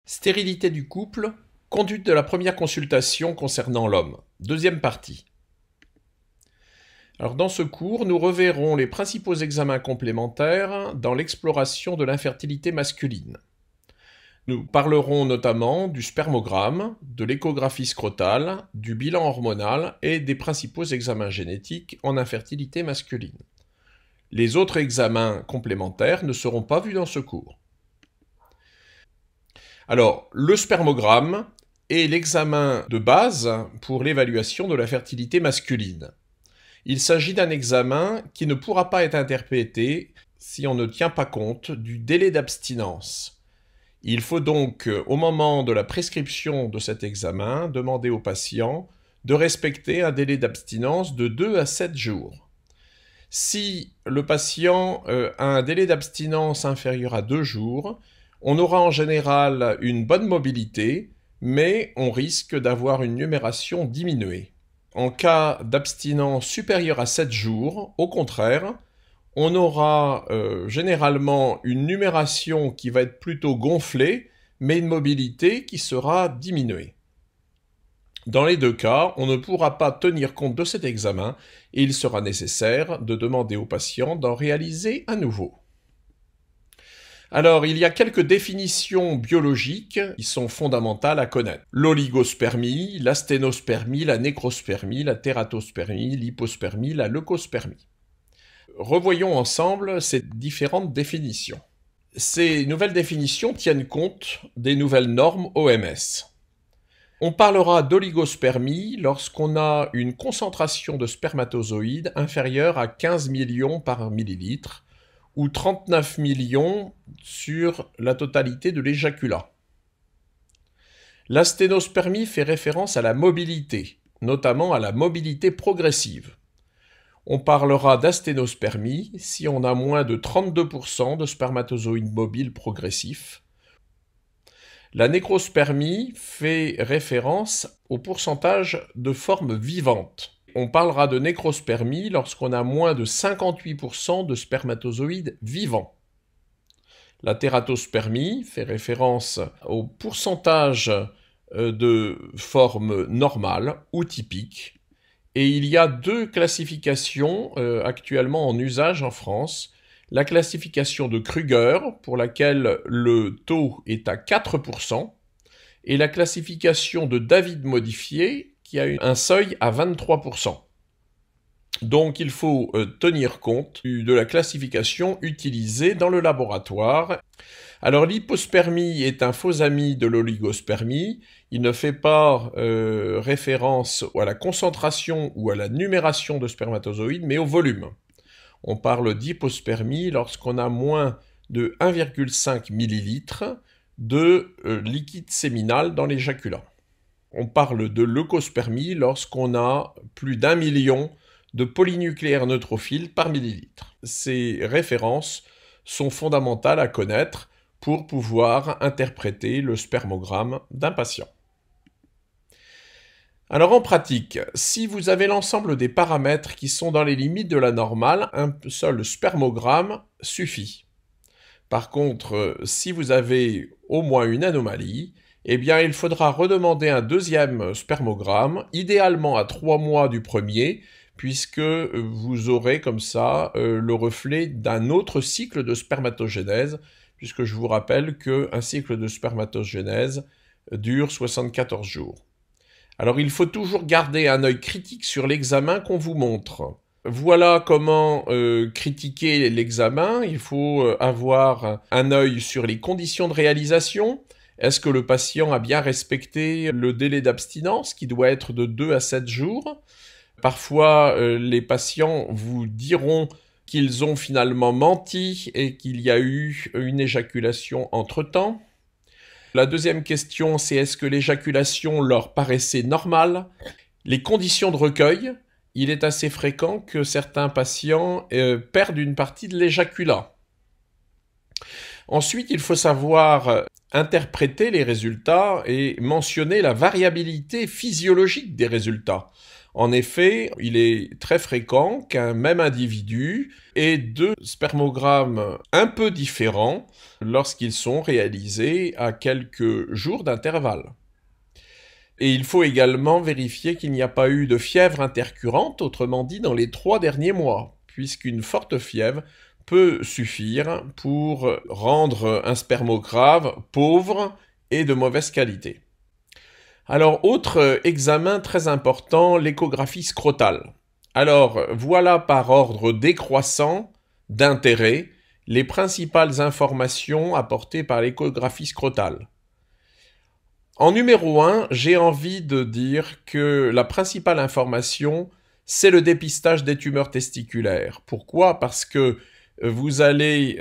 Stérilité du couple, conduite de la première consultation concernant l'homme. Deuxième partie. Alors dans ce cours, nous reverrons les principaux examens complémentaires dans l'exploration de l'infertilité masculine. Nous parlerons notamment du spermogramme, de l'échographie scrotale, du bilan hormonal et des principaux examens génétiques en infertilité masculine. Les autres examens complémentaires ne seront pas vus dans ce cours. Alors, le spermogramme est l'examen de base pour l'évaluation de la fertilité masculine. Il s'agit d'un examen qui ne pourra pas être interprété si on ne tient pas compte du délai d'abstinence. Il faut donc, au moment de la prescription de cet examen, demander au patient de respecter un délai d'abstinence de 2 à 7 jours. Si le patient a un délai d'abstinence inférieur à 2 jours, on aura en général une bonne mobilité, mais on risque d'avoir une numération diminuée. En cas d'abstinence supérieure à 7 jours, au contraire, on aura généralement une numération qui va être plutôt gonflée, mais une mobilité qui sera diminuée. Dans les deux cas, on ne pourra pas tenir compte de cet examen et il sera nécessaire de demander au patient d'en réaliser à nouveau. Alors, il y a quelques définitions biologiques qui sont fondamentales à connaître. L'oligospermie, la sténospermie, la nécrospermie, la tératospermie, l'hypospermie, la leucospermie. Revoyons ensemble ces différentes définitions. Ces nouvelles définitions tiennent compte des nouvelles normes OMS. On parlera d'oligospermie lorsqu'on a une concentration de spermatozoïdes inférieure à 15 millions par millilitre, ou 39 millions sur la totalité de l'éjaculat. La sténospermie fait référence à la mobilité, notamment à la mobilité progressive. On parlera d'asténospermie si on a moins de 32% de spermatozoïdes mobiles progressifs. La nécrospermie fait référence au pourcentage de formes vivantes. On parlera de nécrospermie lorsqu'on a moins de 58% de spermatozoïdes vivants. La tératospermie fait référence au pourcentage de formes normales ou typiques. Et il y a deux classifications actuellement en usage en France. La classification de Kruger, pour laquelle le taux est à 4%, et la classification de David modifié, qui a un seuil à 23%. Donc il faut tenir compte de la classification utilisée dans le laboratoire. Alors l'hypospermie est un faux ami de l'oligospermie. Il ne fait pas référence à la concentration ou à la numération de spermatozoïdes, mais au volume. On parle d'hypospermie lorsqu'on a moins de 1,5 ml de liquide séminal dans l'éjaculat. On parle de leucospermie lorsqu'on a plus d'1 million de polynucléaires neutrophiles par millilitre. Ces références sont fondamentales à connaître pour pouvoir interpréter le spermogramme d'un patient. Alors en pratique, si vous avez l'ensemble des paramètres qui sont dans les limites de la normale, un seul spermogramme suffit. Par contre, si vous avez au moins une anomalie, eh bien il faudra redemander un deuxième spermogramme, idéalement à 3 mois du premier, puisque vous aurez comme ça le reflet d'un autre cycle de spermatogénèse, puisque je vous rappelle qu'un cycle de spermatogénèse dure 74 jours. Alors il faut toujours garder un œil critique sur l'examen qu'on vous montre. Voilà comment critiquer l'examen. Il faut avoir un œil sur les conditions de réalisation. Est-ce que le patient a bien respecté le délai d'abstinence qui doit être de 2 à 7 jours? Parfois, les patients vous diront qu'ils ont finalement menti et qu'il y a eu une éjaculation entre-temps. La deuxième question, c'est est-ce que l'éjaculation leur paraissait normale? Les conditions de recueil. Il est assez fréquent que certains patients perdent une partie de l'éjaculat. Ensuite, il faut savoir interpréter les résultats et mentionner la variabilité physiologique des résultats. En effet, il est très fréquent qu'un même individu ait deux spermogrammes un peu différents lorsqu'ils sont réalisés à quelques jours d'intervalle. Et il faut également vérifier qu'il n'y a pas eu de fièvre intercurrente, autrement dit dans les 3 derniers mois, puisqu'une forte fièvre peut suffire pour rendre un spermogramme pauvre et de mauvaise qualité. Alors, autre examen très important, l'échographie scrotale. Alors, voilà par ordre décroissant d'intérêt les principales informations apportées par l'échographie scrotale. En numéro 1, j'ai envie de dire que la principale information, c'est le dépistage des tumeurs testiculaires. Pourquoi? Parce que vous allez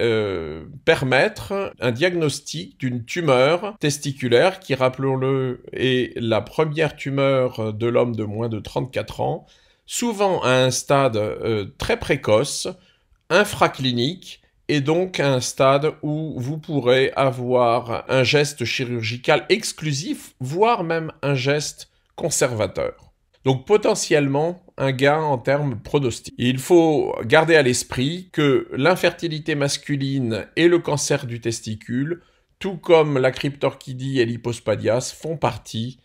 permettre un diagnostic d'une tumeur testiculaire qui, rappelons-le, est la première tumeur de l'homme de moins de 34 ans, souvent à un stade très précoce, infraclinique, et donc à un stade où vous pourrez avoir un geste chirurgical exclusif, voire même un geste conservateur. Donc potentiellement un gain en termes pronostiques. Il faut garder à l'esprit que l'infertilité masculine et le cancer du testicule, tout comme la cryptorchidie et l'hypospadias, font partie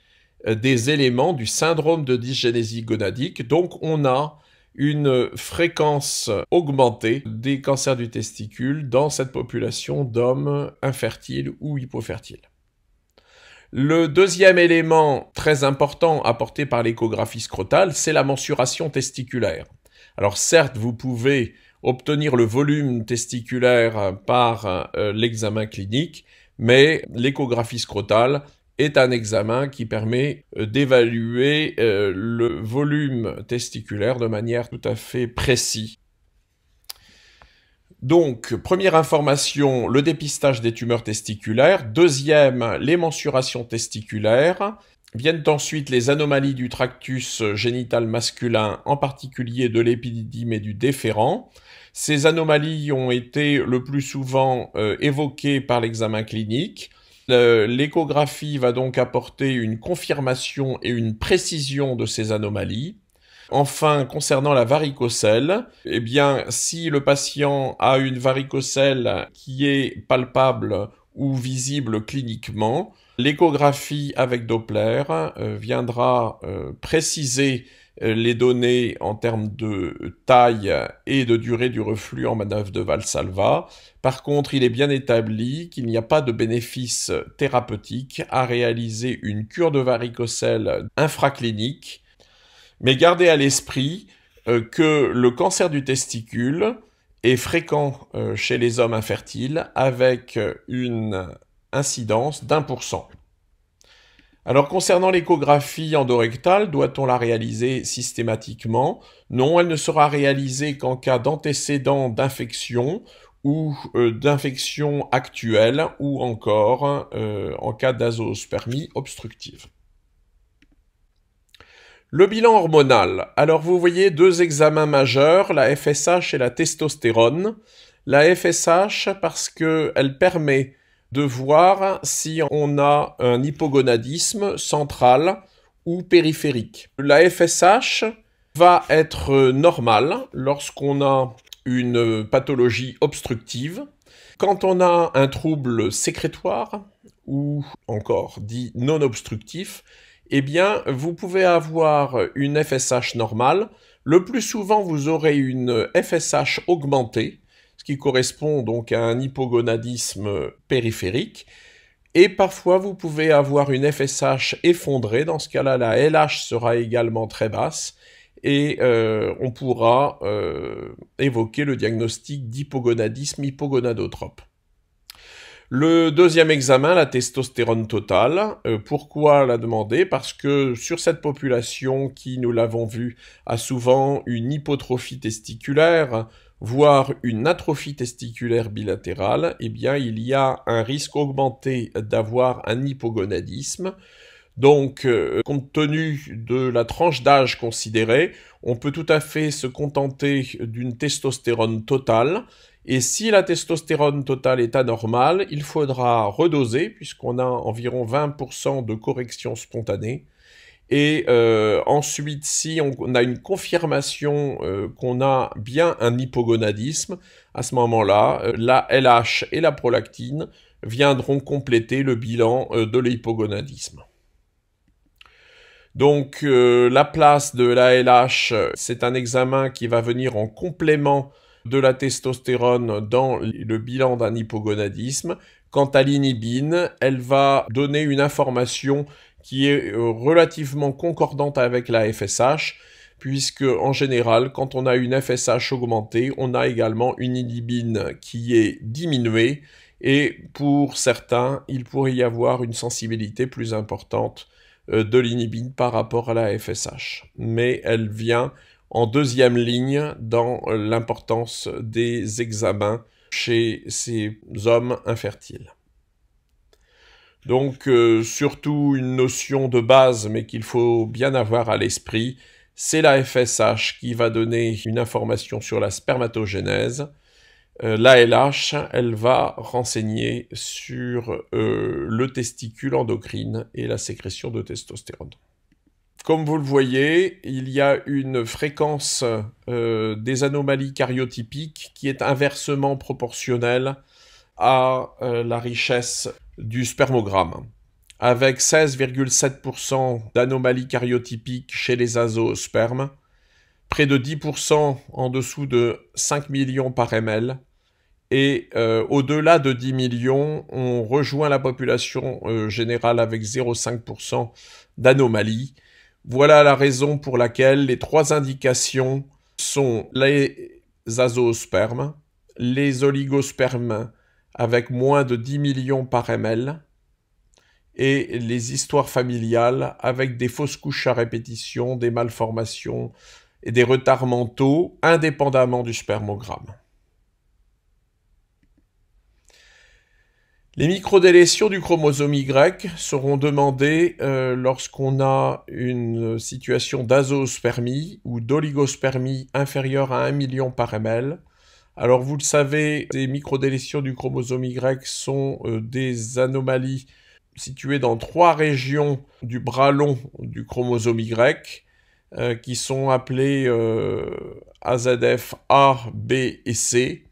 des éléments du syndrome de dysgénésie gonadique. Donc on a une fréquence augmentée des cancers du testicule dans cette population d'hommes infertiles ou hypofertiles. Le deuxième élément très important apporté par l'échographie scrotale, c'est la mensuration testiculaire. Alors certes, vous pouvez obtenir le volume testiculaire par l'examen clinique, mais l'échographie scrotale est un examen qui permet d'évaluer le volume testiculaire de manière tout à fait précise. Donc, première information, le dépistage des tumeurs testiculaires. Deuxième, les mensurations testiculaires. Viennent ensuite les anomalies du tractus génital masculin, en particulier de l'épididyme et du déférent. Ces anomalies ont été le plus souvent évoquées par l'examen clinique. L'échographie va donc apporter une confirmation et une précision de ces anomalies. Enfin, concernant la varicocèle, eh bien, si le patient a une varicocèle qui est palpable ou visible cliniquement, l'échographie avec Doppler viendra préciser les données en termes de taille et de durée du reflux en manœuvre de Valsalva. Par contre, il est bien établi qu'il n'y a pas de bénéfice thérapeutique à réaliser une cure de varicocèle infraclinique, mais gardez à l'esprit que le cancer du testicule est fréquent chez les hommes infertiles avec une incidence d'1%. Alors concernant l'échographie endorectale, doit-on la réaliser systématiquement? Non, elle ne sera réalisée qu'en cas d'antécédent d'infection ou d'infection actuelle ou encore en cas d'azoospermie obstructive. Le bilan hormonal. Alors vous voyez deux examens majeurs, la FSH et la testostérone. La FSH parce qu'elle permet de voir si on a un hypogonadisme central ou périphérique. La FSH va être normale lorsqu'on a une pathologie obstructive. Quand on a un trouble sécrétoire ou encore dit non obstructif, eh bien, vous pouvez avoir une FSH normale. Le plus souvent, vous aurez une FSH augmentée, ce qui correspond donc à un hypogonadisme périphérique. Et parfois, vous pouvez avoir une FSH effondrée. Dans ce cas-là, la LH sera également très basse. Et on pourra évoquer le diagnostic d'hypogonadisme hypogonadotrope. Le deuxième examen, la testostérone totale. Pourquoi la demander? Parce que sur cette population qui, nous l'avons vu, a souvent une hypotrophie testiculaire, voire une atrophie testiculaire bilatérale, eh bien il y a un risque augmenté d'avoir un hypogonadisme. Donc, compte tenu de la tranche d'âge considérée, on peut tout à fait se contenter d'une testostérone totale. Et si la testostérone totale est anormale, il faudra redoser, puisqu'on a environ 20% de correction spontanée. Et ensuite, si on a une confirmation qu'on a bien un hypogonadisme, à ce moment-là, la LH et la prolactine viendront compléter le bilan de l'hypogonadisme. Donc la place de la LH, c'est un examen qui va venir en complément de la testostérone dans le bilan d'un hypogonadisme. Quant à l'inhibine, elle va donner une information qui est relativement concordante avec la FSH, puisque en général, quand on a une FSH augmentée, on a également une inhibine qui est diminuée, et pour certains, il pourrait y avoir une sensibilité plus importante de l'inhibine par rapport à la FSH. Mais elle vient en deuxième ligne dans l'importance des examens chez ces hommes infertiles. Donc, surtout une notion de base, mais qu'il faut bien avoir à l'esprit, c'est la FSH qui va donner une information sur la spermatogénèse. La LH, elle va renseigner sur le testicule endocrine et la sécrétion de testostérone. Comme vous le voyez, il y a une fréquence des anomalies karyotypiques qui est inversement proportionnelle à la richesse du spermogramme, avec 16,7% d'anomalies karyotypiques chez les azoospermes, près de 10% en dessous de 5 millions par ml, et au-delà de 10 millions, on rejoint la population générale avec 0,5% d'anomalies. Voilà la raison pour laquelle les trois indications sont les azoospermes, les oligospermes avec moins de 10 millions par ml, et les histoires familiales avec des fausses couches à répétition, des malformations et des retards mentaux indépendamment du spermogramme. Les microdélétions du chromosome Y seront demandées lorsqu'on a une situation d'azoospermie ou d'oligospermie inférieure à 1 million par ml. Alors vous le savez, les microdélétions du chromosome Y sont des anomalies situées dans 3 régions du bras long du chromosome Y, qui sont appelées AZF A, B et C.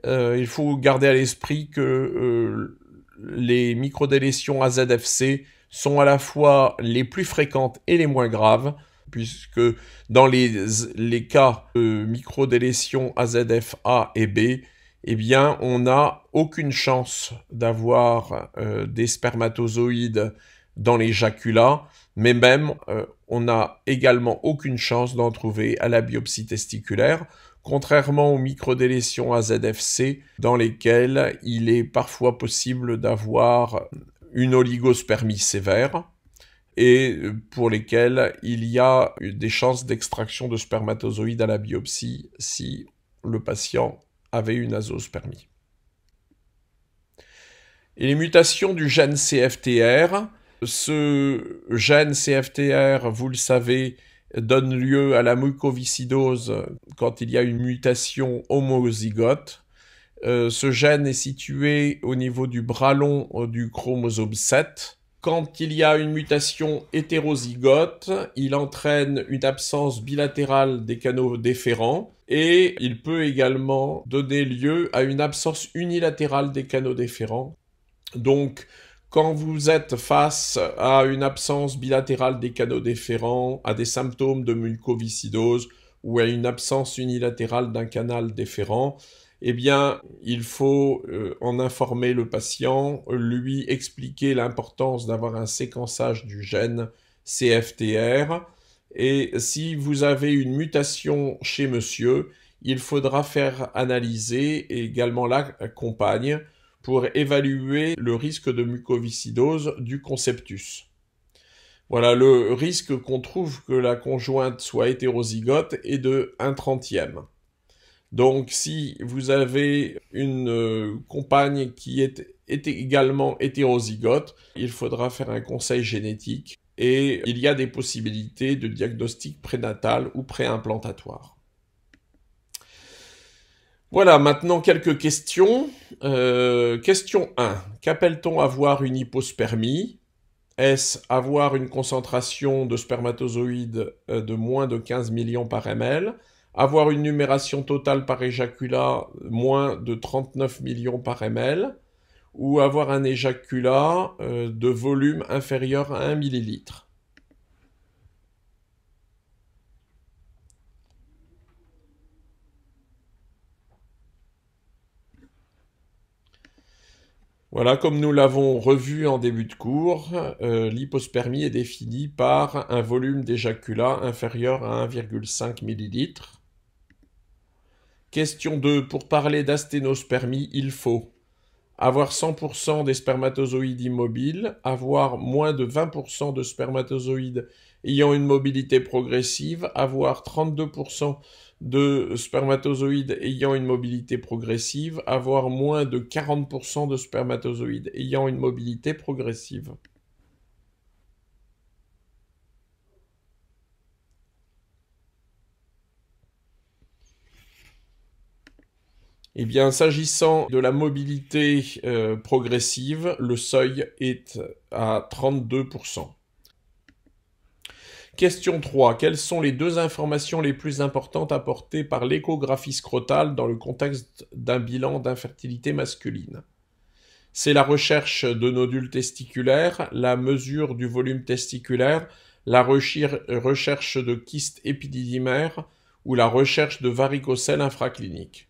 Il faut garder à l'esprit que les microdélétions AZFC sont à la fois les plus fréquentes et les moins graves, puisque dans les cas de microdélétions AZF A et B, eh bien, on n'a aucune chance d'avoir des spermatozoïdes dans les jaculats, mais même on n'a également aucune chance d'en trouver à la biopsie testiculaire, contrairement aux microdélétions AZFC, dans lesquelles il est parfois possible d'avoir une oligospermie sévère, et pour lesquelles il y a des chances d'extraction de spermatozoïdes à la biopsie si le patient avait une azoospermie. Et les mutations du gène CFTR, ce gène CFTR, vous le savez, donne lieu à la mucoviscidose quand il y a une mutation homozygote. Ce gène est situé au niveau du bras long du chromosome 7. Quand il y a une mutation hétérozygote, il entraîne une absence bilatérale des canaux déférents et il peut également donner lieu à une absence unilatérale des canaux déférents. Donc, quand vous êtes face à une absence bilatérale des canaux déférents, à des symptômes de mucoviscidose ou à une absence unilatérale d'un canal déférent, eh bien, il faut en informer le patient, lui expliquer l'importance d'avoir un séquençage du gène CFTR. Et si vous avez une mutation chez monsieur, il faudra faire analyser et également la compagne pour évaluer le risque de mucoviscidose du conceptus. Voilà, le risque qu'on trouve que la conjointe soit hétérozygote est de 1/30. Donc si vous avez une compagne qui est également hétérozygote, il faudra faire un conseil génétique et il y a des possibilités de diagnostic prénatal ou préimplantatoire. Voilà, maintenant quelques questions. Question 1. Qu'appelle-t-on avoir une hypospermie? Est-ce avoir une concentration de spermatozoïdes de moins de 15 millions par ml? Avoir une numération totale par éjaculat moins de 39 millions par ml? Ou avoir un éjaculat de volume inférieur à 1 millilitre? Voilà, comme nous l'avons revu en début de cours, l'hypospermie est définie par un volume d'éjaculat inférieur à 1,5 ml. Question 2. Pour parler d'asténospermie, il faut avoir 100% des spermatozoïdes immobiles, avoir moins de 20% de spermatozoïdes ayant une mobilité progressive, avoir 32% de spermatozoïdes ayant une mobilité progressive, avoir moins de 40% de spermatozoïdes ayant une mobilité progressive. Eh bien, s'agissant de la mobilité progressive, le seuil est à 32%. Question 3. Quelles sont les deux informations les plus importantes apportées par l'échographie scrotale dans le contexte d'un bilan d'infertilité masculine? C'est la recherche de nodules testiculaires, la mesure du volume testiculaire, la recherche de kystes épididymères ou la recherche de varicocèle infraclinique.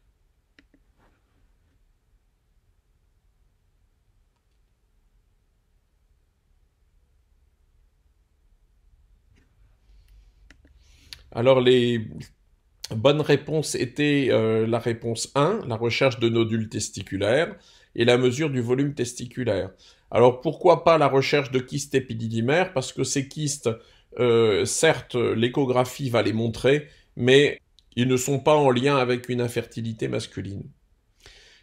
Alors les bonnes réponses étaient la réponse 1, la recherche de nodules testiculaires, et la mesure du volume testiculaire. Alors pourquoi pas la recherche de kystes épididymères? Parce que ces kystes, certes, l'échographie va les montrer, mais ils ne sont pas en lien avec une infertilité masculine.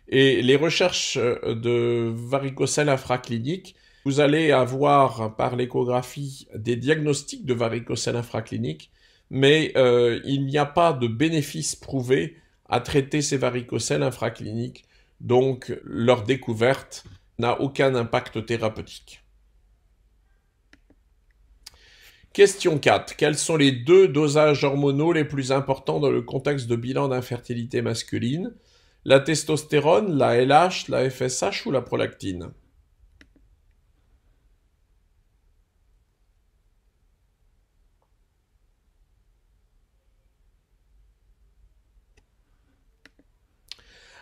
Et les recherches de varicocèle infraclinique, vous allez avoir par l'échographie des diagnostics de varicocèle infraclinique, mais il n'y a pas de bénéfice prouvé à traiter ces varicocèles infracliniques, donc leur découverte n'a aucun impact thérapeutique. Question 4. Quels sont les deux dosages hormonaux les plus importants dans le contexte de bilan d'infertilité masculine? La testostérone, la LH, la FSH ou la prolactine?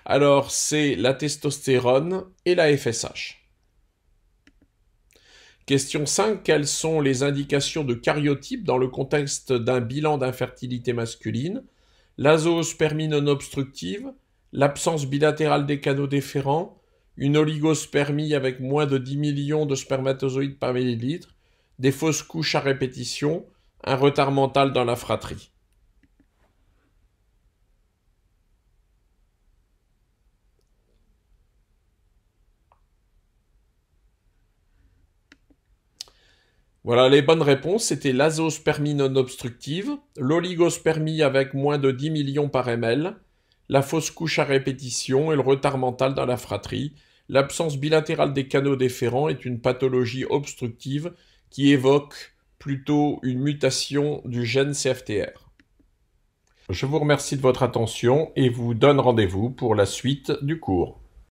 Alors, c'est la testostérone et la FSH. Question 5. Quelles sont les indications de karyotype dans le contexte d'un bilan d'infertilité masculine? L'azoospermie non obstructive, l'absence bilatérale des canaux déférents, une oligospermie avec moins de 10 millions de spermatozoïdes par millilitre, des fausses couches à répétition, un retard mental dans la fratrie. Voilà, les bonnes réponses, c'était l'azoospermie non obstructive, l'oligospermie avec moins de 10 millions par ml, la fausse couche à répétition et le retard mental dans la fratrie. L'absence bilatérale des canaux déférents est une pathologie obstructive qui évoque plutôt une mutation du gène CFTR. Je vous remercie de votre attention et vous donne rendez-vous pour la suite du cours.